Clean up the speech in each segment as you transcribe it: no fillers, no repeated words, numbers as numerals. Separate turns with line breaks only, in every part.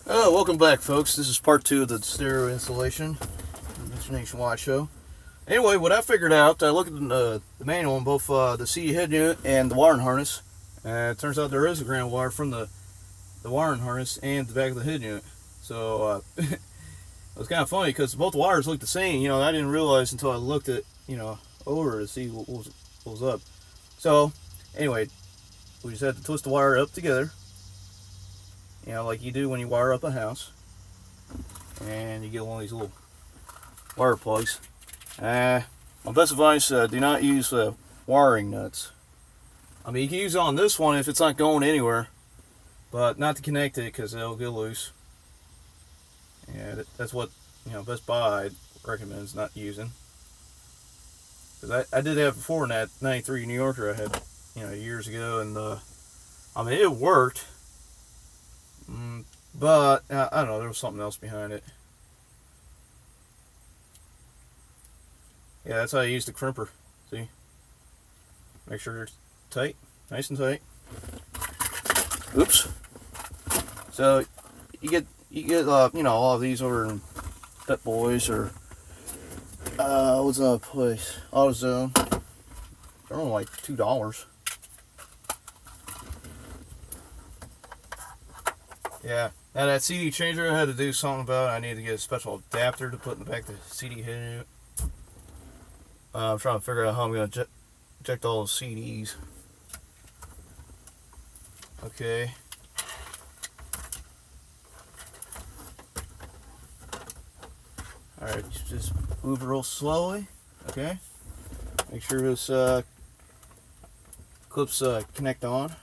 Oh, welcome back, folks. This is part 2 of the stereo installation, the Nationwide show. Anyway, what I figured out, I looked at the manual on both the CD head unit and the wiring harness. It turns out there is a ground wire from the wiring harness and the back of the head unit. So it was kind of funny because both wires look the same. You know, I didn't realize until I looked at over to see what was up. So anyway, we just had to twist the wire up together. You know, like you do when you wire up a house. And you get one of these little wire plugs. My best advice, do not use wiring nuts. I mean, you can use it on this one if it's not going anywhere. But not to connect it because it'll get loose. Yeah, that's what, Best Buy recommends not using. Because I did have before in that 93 New Yorker I had, years ago. And, I mean, it worked. But I don't know, there was something else behind it. Yeah, that's how I use the crimper. See? Make sure it's tight, nice and tight. Oops. So you get all of these over in Pet Boys or what's that place? AutoZone. They're only like $2. Yeah. Now that CD changer I had to do something about. I need to get a special adapter to put in the back of the CD head unit. I'm trying to figure out how I'm going to eject all those CDs. Okay. Alright, just move it real slowly. Okay. Make sure this clips connect on.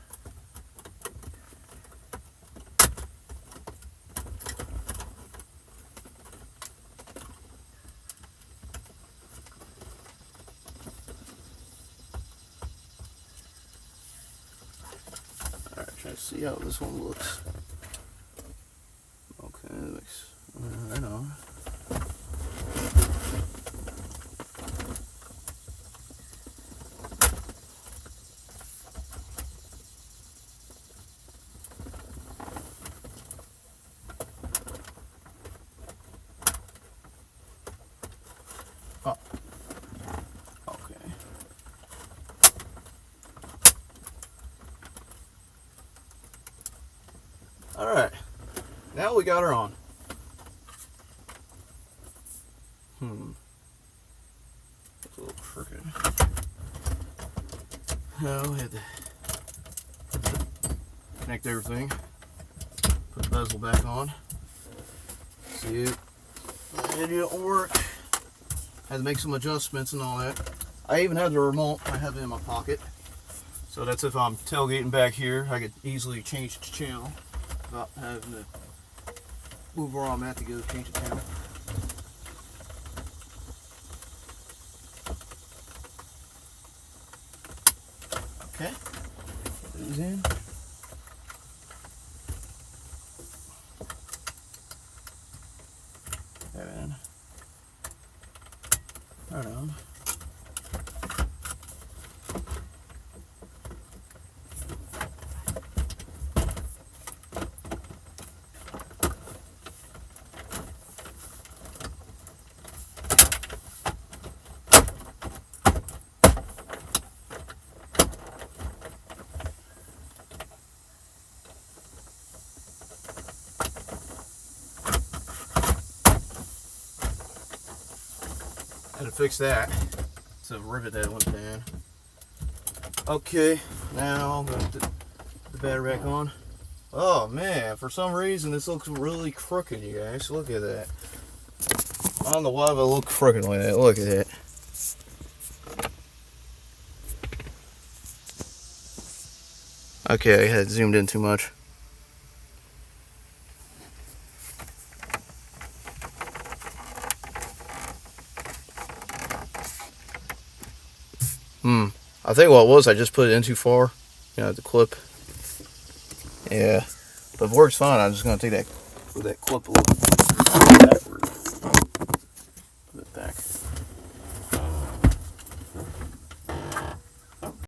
Try to see how this one looks. Okay, that looks right on. Oh. Okay. Alright, now we got her on. It's a little crooked. Now we had to connect everything. Put the bezel back on. See it. It didn't work. Had to make some adjustments and all that. I even had the remote. I have it in my pocket. So that's if I'm tailgating back here, I could easily change the channel without having to move where I'm at to go change the channel. Okay, put these in. And right on. Had to fix that. It's a rivet that went down. Okay, now I'm going to put the battery back on. Oh man, for some reason this looks really crooked, you guys. Look at that. I don't know why it look crooked like that. Look at that. Okay, I had zoomed in too much. I think what it was, I just put it in too far. The clip. Yeah. But it works fine. I'm just going to take that clip a little bit back.